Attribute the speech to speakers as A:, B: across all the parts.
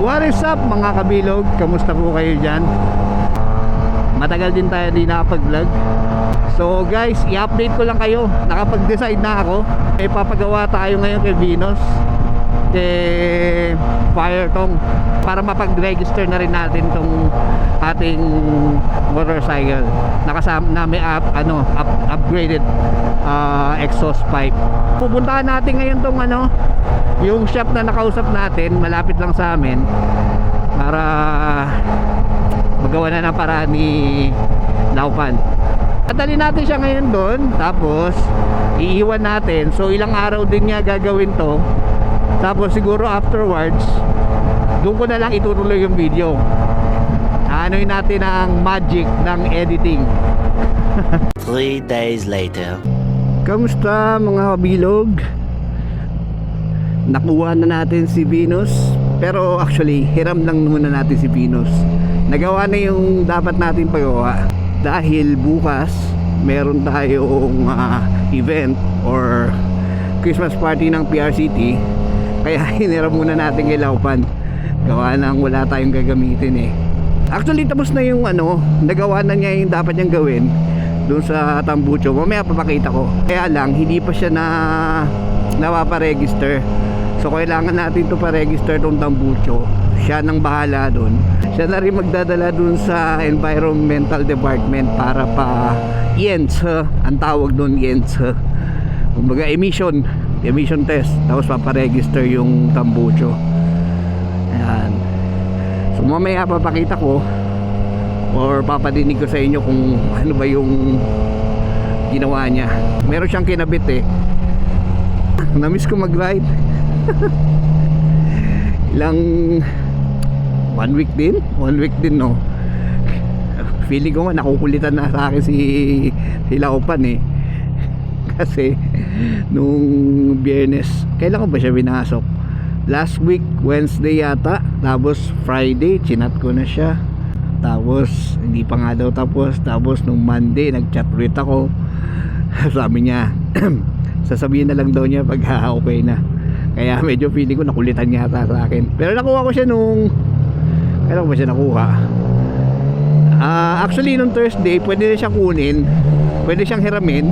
A: What is up mga kabilog? Kamusta po kayo dyan? Matagal din tayo di nakapag-vlog. So guys, i-update ko lang kayo. Nakapag-decide na ako. May papagawa tayo ngayon kay Venus, kay Firetong, para mapag-register na rin natin tong ating motorcycle. Nakasama na may upgraded exhaust pipe. Pupuntahan natin ngayon tong yung shop na nakausap natin, malapit lang sa amin, para magawa na ng paraan ni Laupan. Atali natin siya ngayon doon, tapos iiwan natin. So ilang araw din niya gagawin to. Tapos siguro afterwards, doon ko na lang itutuloy yung video. Ano'y natin ang magic ng editing.
B: 3 days later.
A: Kamusta mga kabilog? Nakuha na natin si Venus. Pero actually, hiram lang muna natin si Venus. Nagawa na yung dapat natin pagawa. Dahil bukas, meron tayong event or Christmas party ng PRCT. Kaya hiniram muna natin kay Laupan. Gawa nang wala tayong gagamitin eh. Actually, tapos na yung nagawa na niya yung dapat niyang gawin doon sa Tambucho. Mamaya papakita ko. Kaya lang, hindi pa siya napaparegister. So kailangan natin to pa-register tong Tambucho. Siya nang bahala doon. Siya na rin magdadala doon sa Environmental Department para pa ENS, ang tawag doon ENS. Kumbaga emission test. Tapos paparegister yung Tambucho. Ayan. So mamaya papakita ko or papadinig ko sa inyo kung ano ba yung ginawa niya. Meron siyang kinabit eh. Namiss ko mag-ride. Ilang 1 week din no. Feeling ko nga nakukulitan na sa akin si Laupan eh. Kasi nung Biyernes, kailan ko ba siya binasok? Last week Wednesday yata. Tapos Friday chinat ko na siya. Tapos hindi pa nga daw tapos. Tapos nung Monday nagchat ulit ako. Sabi niya sasabihin na lang daw niya pag okay na. Kaya medyo feeling ko nakulitan niya ata sa akin. Pero nakuha ko siya nung kailan ko ba siya nakuha? Actually nung Thursday pwede na siyang kunin, pwede siyang hiramin.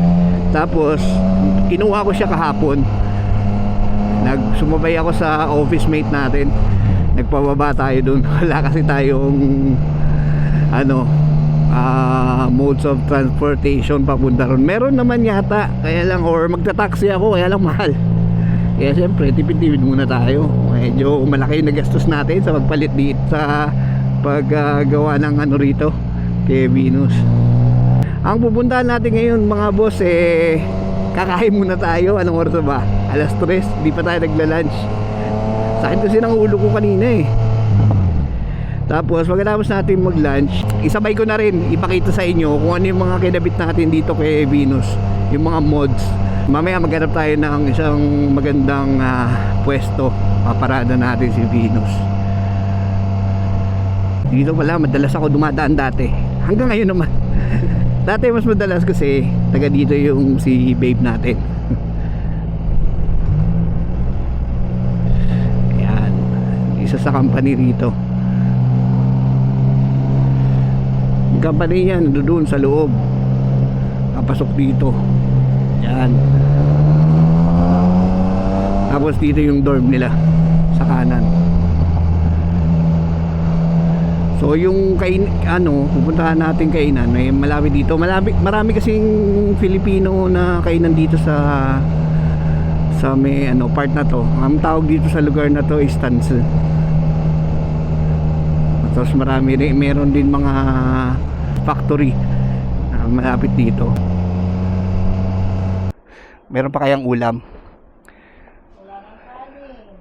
A: Tapos kinuha ko siya kahapon. Sumabay ako sa office mate natin. Nagpababa tayo dun. Wala kasi tayong modes of transportation papunta ron. Meron naman yata, kaya lang, or magta-taxi ako, kaya lang mahal. Kaya siyempre tipid-tipid muna tayo. Medyo malaki yung nagastos natin sa pagpalit dito, sa paggawa ng rito kay Venus. Ang pupuntahan natin ngayon mga boss kakain muna tayo. Anong oras ba? 3:00. Di pa tayo nagla-lunch. Sakit kasi ng ulo ko kanina eh. Tapos pagkatapos natin mag-lunch, isabay ko na rin ipakita sa inyo kung ano yung mga kinabit natin dito kay Venus, yung mga mods. Mamaya maghanap tayo ng isang magandang pwesto. Paparada natin si Venus. Dito pala madalas ako dumadaan dati. Hanggang ngayon naman. Dati mas madalas kasi taga dito yung si babe natin. Ayan, isa sa company rito. Yung company niya nandoon sa loob. Papasok dito. Yan. Tapos dito yung dorm nila sa kanan. So yung pupuntahan natin kainan, may malapit dito. Marami kasing Filipino na kainan dito sa may part na to. Ang tawag dito sa lugar na to is Stansel. Tapos meron din mga factory na malapit dito. Meron pa kayang ulam?
C: Wala nang kanin.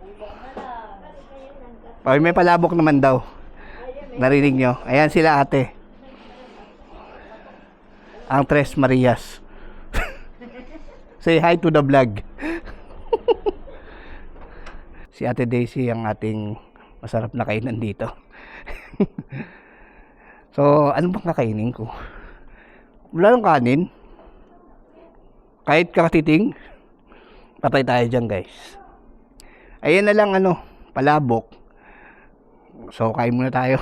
C: Ulam na lang.
A: Ay, may palabok naman daw. Narinig nyo? Ayan sila ate. Ang Tres Marias. Say hi to the vlog. Si Ate Daisy ang ating masarap na kainan dito. So, ano bang kakainin ko? Wala nang kanin. Kahit kakatiting, patay tayo dyan guys. Ayan na lang palabok. So kain muna tayo.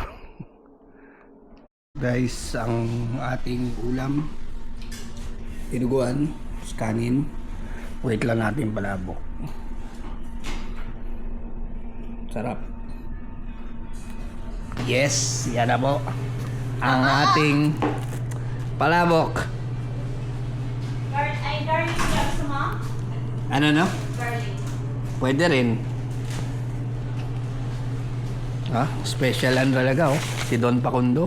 A: Guys, ang ating ulam, tinuguan, kanin. Wait lang natin palabok. Sarap. Yes, yan na po ang ating palabok.
C: Ay, garlic gusto mo?
A: Ano no?
C: Garlic.
A: Pwede rin. Specialan talaga oh. Si Don Pakundo.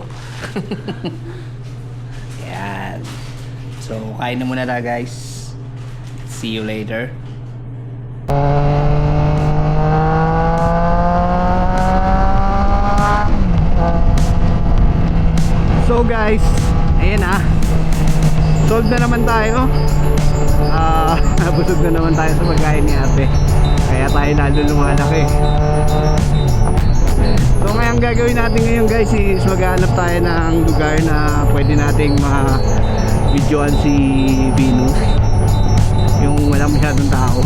A: Yan. So, kain na muna na guys. See you later. So guys, ayan solve na naman tayo. Busog na naman tayo sa pagkain ni ate. Kaya tayo lalo lumalaki. So ngayon gagawin natin ngayon guys is maghanap tayo ng lugar na pwede nating ma-videoan si Venus. Yung wala masyadong tao.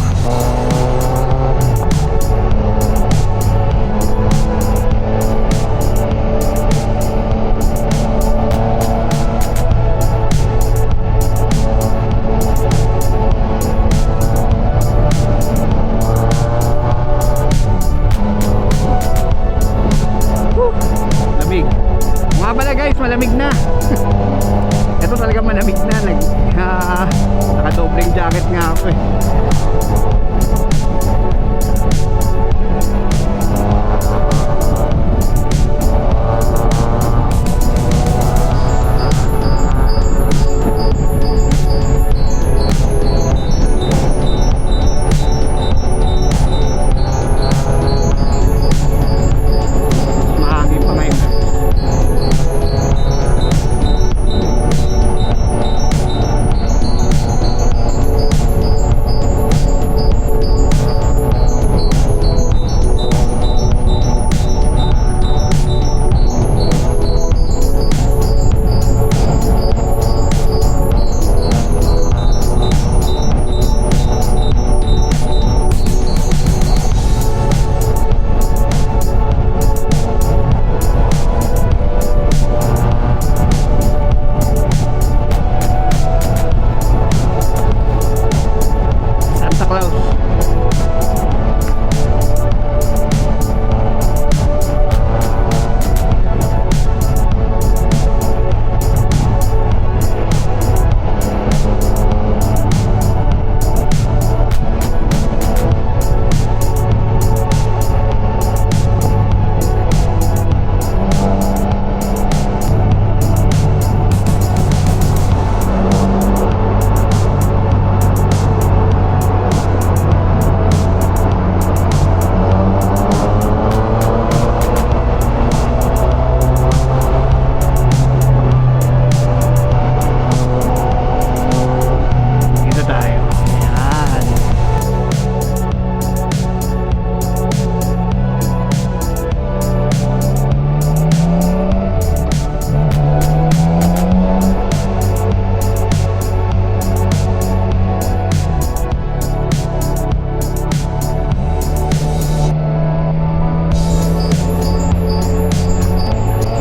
A: Malamig na. Ito talaga malamig na. Naka-dobleng jacket nga ako eh. Mahangin pa ngayon.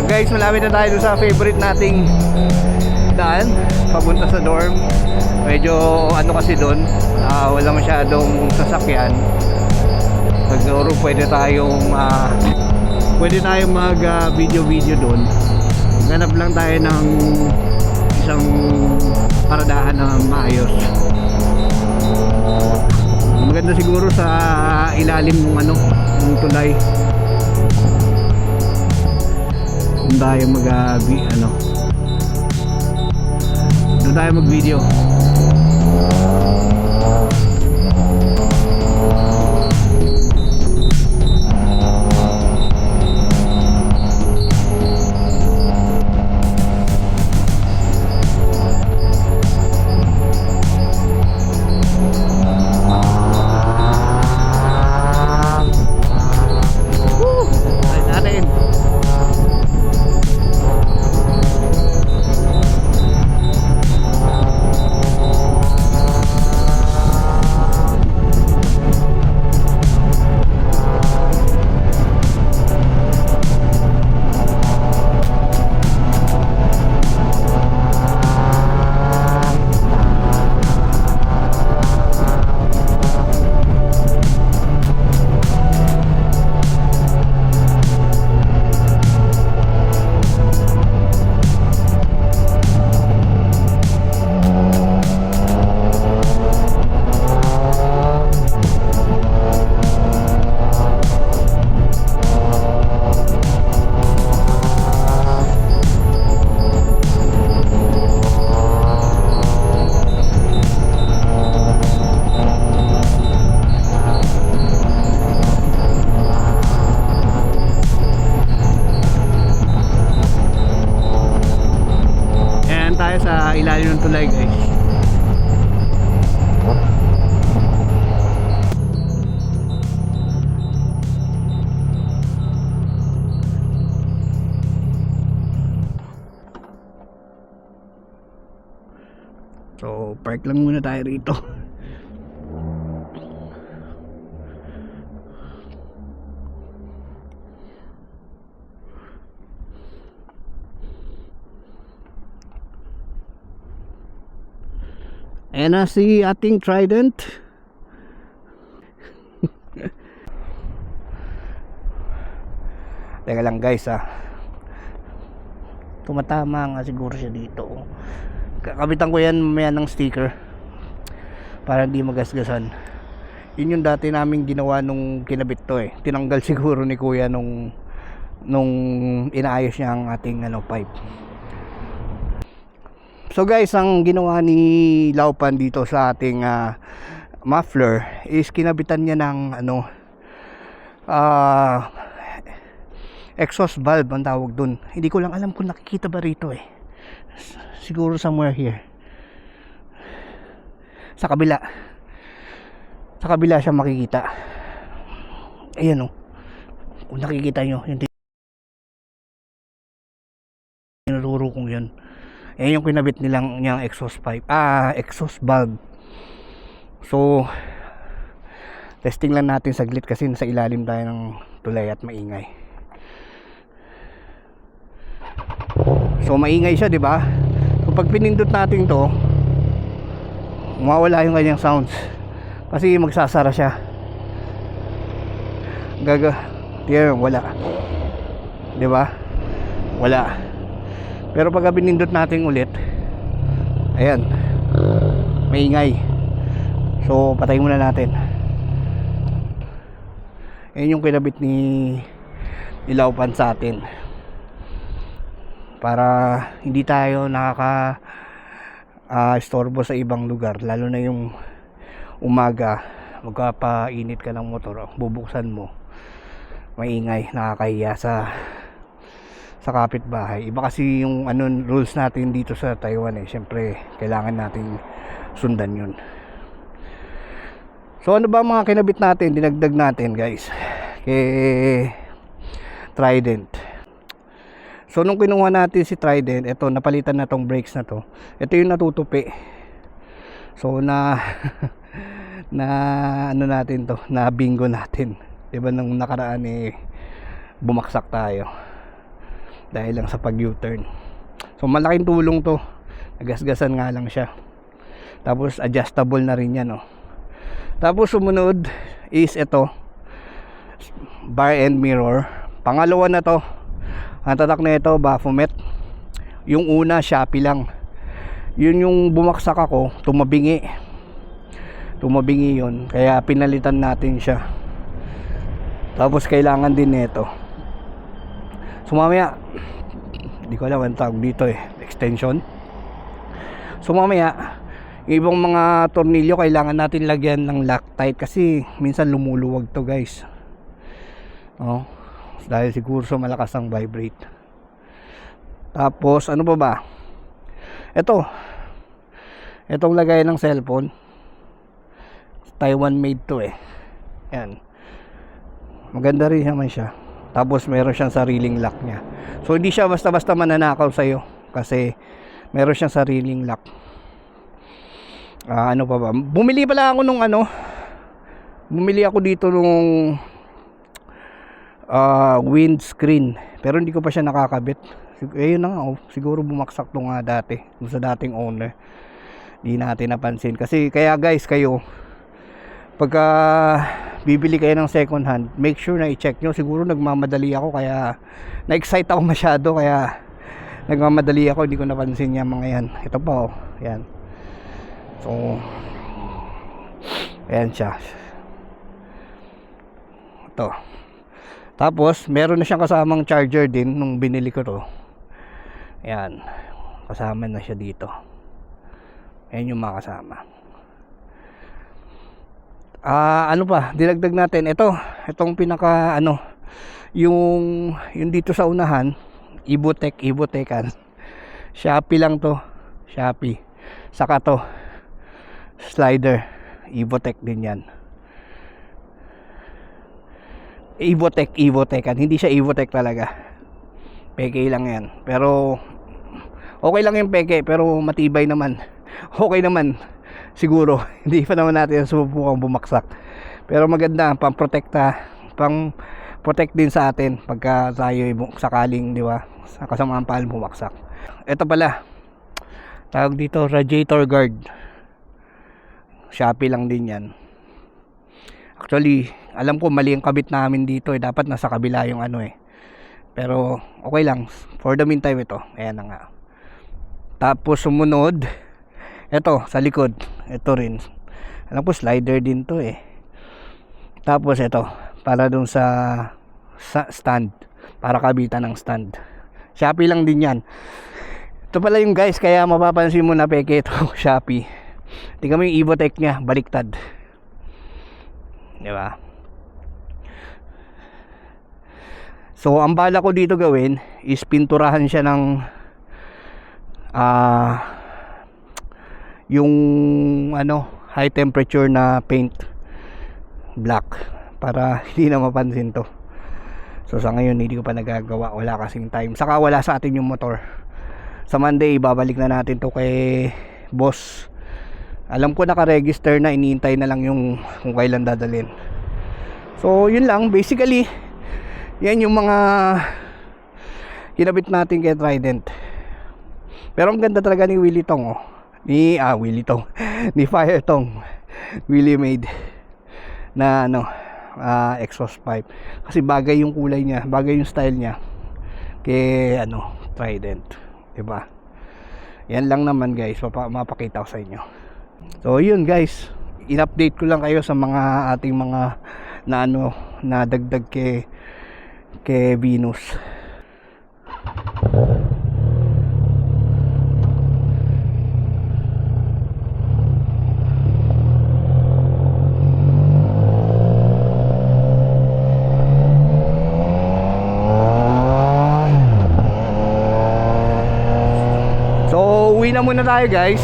A: Guys, malapit na tayo sa favorite nating daan papunta sa dorm. Medyo ano kasi doon, wala masyadong sasakyan. Siguro pwede tayong mag video doon. Ganap lang tayo ng isang paradahan na maayos. Maganda siguro sa ilalim ng ng tulay. Doon tayo doon tayo mag-video. ng tulay guys. So park lang muna tayo rito. Ayan na si ating Trident. Teka lang guys tumatama nga siguro siya dito. Kakabitan ko yan mamaya ng sticker para hindi magasgasan. Yun yung dati naming ginawa nung kinabit to tinanggal siguro ni kuya nung inaayos niya ang ating pipe. So guys, ang ginawa ni Laupan dito sa ating muffler is kinabitan niya ng exhaust valve ang tawag dun. Hindi ko lang alam kung nakikita ba rito siguro somewhere here sa kabila siya makikita. Ayan kung nakikita nyo yung tinuturo kong yun. Ayan yung kinabit nilang niyang exhaust pipe, exhaust valve. So testing lang natin saglit kasi nasa ilalim tayo ng tulay at maingay. So maingay siya, di ba? Kapag pinindot natin to, mawawala yung kanyang sounds kasi magsasara siya. Wala. Di ba? Wala. Pero pag pinindot natin ulit, ayan, maingay. So patayin muna natin. Ayan yung kinabit ni Laupan sa atin para hindi tayo istorbo sa ibang lugar, lalo na yung umaga magpapainit ka ng motor, bubuksan mo, maingay, nakakahiya sa kapitbahay. Iba kasi yung rules natin dito sa Taiwan syempre kailangan nating sundan yun. So ano ba mga kinabit natin, dinagdag natin guys kay Trident. So nung kinuha natin si Trident, ito napalitan na tong brakes na to. Ito yung natutupi. So na natin to, na bingo natin. Diba nung nakaraan bumaksak tayo dahil lang sa pag U-turn. So malaking tulong to. Nagasgasan nga lang siya. Tapos adjustable na rin yan Tapos sumunod is ito, bar and mirror. Pangalawa na to. Ang tatak na ito, Baphomet. Yung una, Shopee lang. Yun yung bumaksak ako, tumabingi yun, kaya pinalitan natin siya. Tapos kailangan din nito. So mamaya, hindi ko alam ang tawag dito extension. So mamaya, yung ibang mga tornilyo kailangan natin lagyan ng Loctite kasi minsan lumuluwag to guys. Dahil siguro sa malakas ang vibrate. Tapos ano pa ba? Itong lagay ng cellphone, Taiwan made to Yan. Maganda rin naman siya. Tapos meron siyang sariling lock niya. So hindi siya basta-basta mananakaw sa'yo kasi meron siyang sariling lock. Ano pa ba? Bumili pala ako nung bumili ako dito nung windscreen, pero hindi ko pa siya nakakabit. Ayun na nga siguro bumaksak to nga dati dun sa dating owner. Hindi natin napansin. Kasi kaya guys, kayo pagka bibili kayo ng second hand, make sure na i-check nyo. Siguro nagmamadali ako, kaya na-excite ako masyado, kaya nagmamadali ako, hindi ko napansin yung mga yan. Ito pa yan. So ayan siya. Ito. Tapos meron na siyang kasamang charger din nung binili ko to. Ayan, kasama na siya dito. Ayan yung makasama. Ano pa, dinagdag natin itong pinaka yung dito sa unahan, Ibotec, Ibotecan. Shopee lang to, Shopee. Saka to slider, Evotech din yan. Evotech, hindi siya Evotech talaga, peke lang yan. Pero okay lang yung peke, pero matibay naman. Okay naman siguro. Hindi pa naman natin sububukang bumaksak, pero maganda, pang protect din sa atin pagka tayo sakaling, di ba, sa kasamaan pal bumaksak. Ito pala, tawag dito radiator guard. Shopee lang din yan. Actually, alam ko mali ang kabit namin dito, dapat nasa kabila yung ano pero okay lang, for the meantime ito, ayan na nga. Tapos sumunod, ito sa likod, ito rin, alam ko slider din to Tapos ito, para dun sa stand, para kabitan ng stand. Shopee lang din yan. Ito pala yung guys, kaya mapapansin mo na peke ito. Shopee. Tingnan mo yung Evotech nya, baliktad, diba? So ang bala ko dito gawin is pinturahan siya ng yung ano, high temperature na paint, black, para hindi na mapansin to. So sa ngayon hindi ko pa nagagawa, wala kasing time, saka wala sa atin yung motor. Sa Monday babalik na natin to kay boss. Alam ko naka-register na, iniintay na lang yung kung kailan dadalhin. So yun lang, basically yan yung mga kinabit natin kay Trident. Pero ang ganda talaga ni Willie Tong Willie Tong ni Fire Tong, Willie made na ano, exhaust pipe, kasi bagay yung kulay niya, bagay yung style niya kay ano, Trident, diba? Yan lang naman guys, mapakita ko sa inyo. So yun guys, in-update ko lang kayo sa mga ating mga na ano, na dagdag kay Venus. So uwi na muna tayo guys.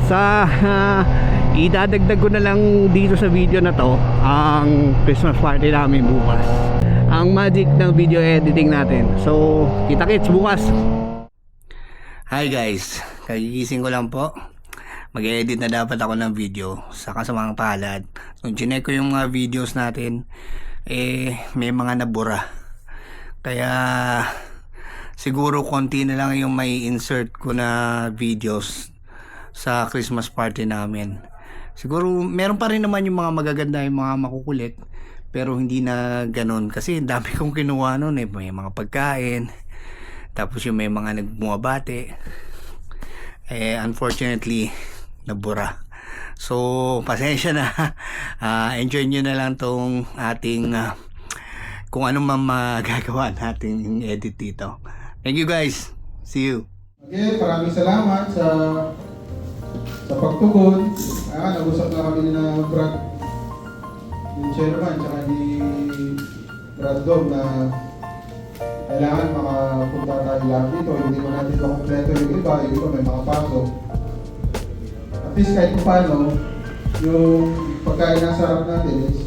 A: Sa idadagdag ko na lang dito sa video na to ang Christmas party namin bukas, ang magic ng video editing natin. So kita-kits bukas. Hi guys, kagigising ko lang po. Mag-edit na dapat ako ng video sa kasamang palad. Nung chinek ko yung mga videos natin, may mga nabura, kaya siguro konti na lang yung may insert ko na videos sa Christmas party namin. Siguro meron pa rin naman yung mga magaganda, yung mga makukulit, pero hindi na ganun kasi dami kong kinuha nun may mga pagkain, tapos yung may mga nagmumabate, unfortunately nabura. So pasensya na. Enjoy nyo na lang tong ating kung ano man magagawa natin edit dito. Thank you guys, see you.
D: Okay, maraming salamat sa pagtugon. Nag-usap na kami na Brad, yung chairman, tsaka ni Brad Dom na kailangan makapunta tayo lang dito. Hindi mo natin makompleto yung iba may makapasok. At least kahit paano, yung pagkain ng sarap natin is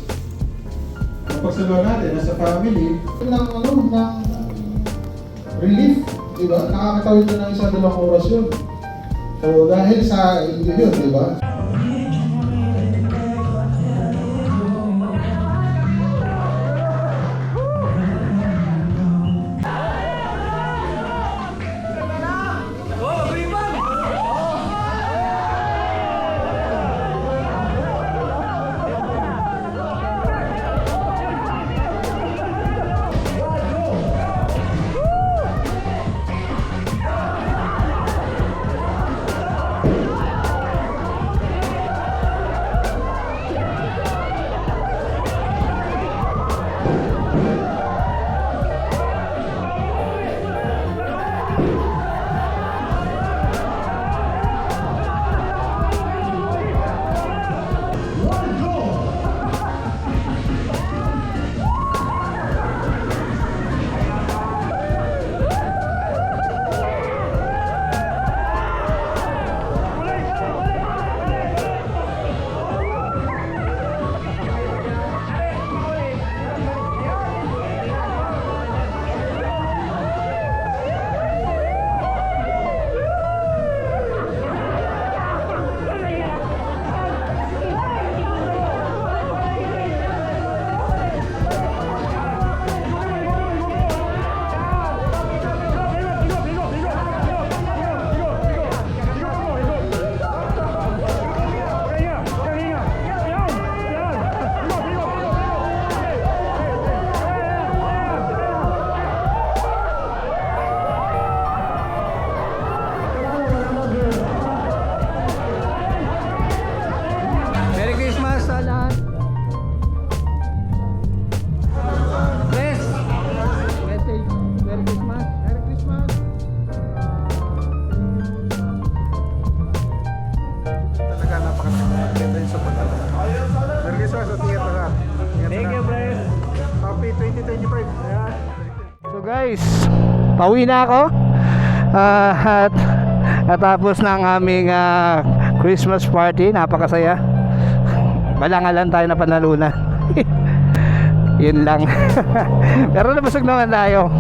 D: mapagsaluhan natin nasa family. Ng relief, diba? Nakakatawid na ng 1-2 oras yun. So dahil sa inyo yun, diba?
A: So guys, pauwi na ako. At natapos na ang aming Christmas party. Napakasaya. Balangalan tayo na panalunan. Yun lang. Pero nabusog naman tayo.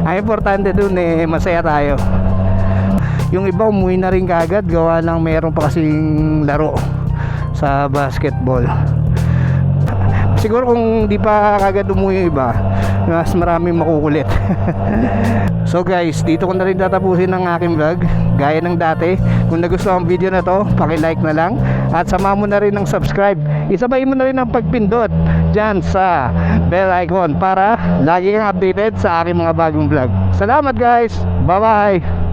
A: Ang importante dun masaya tayo. Yung iba umuwi na rin kagad, gawa ng meron pa kasing laro sa basketball. Siguro kung di pa kagad umuwi yung iba, mas maraming makukulit. So guys, dito ko na rin tatapusin ang aking vlog. Gaya ng dati, kung nagustuhan ang video na to, paki-like na lang. At sama mo na rin ng subscribe. Isabay mo na rin ang pagpindot dyan sa bell icon para lagi kang updated sa aking mga bagong vlog. Salamat guys! Bye bye!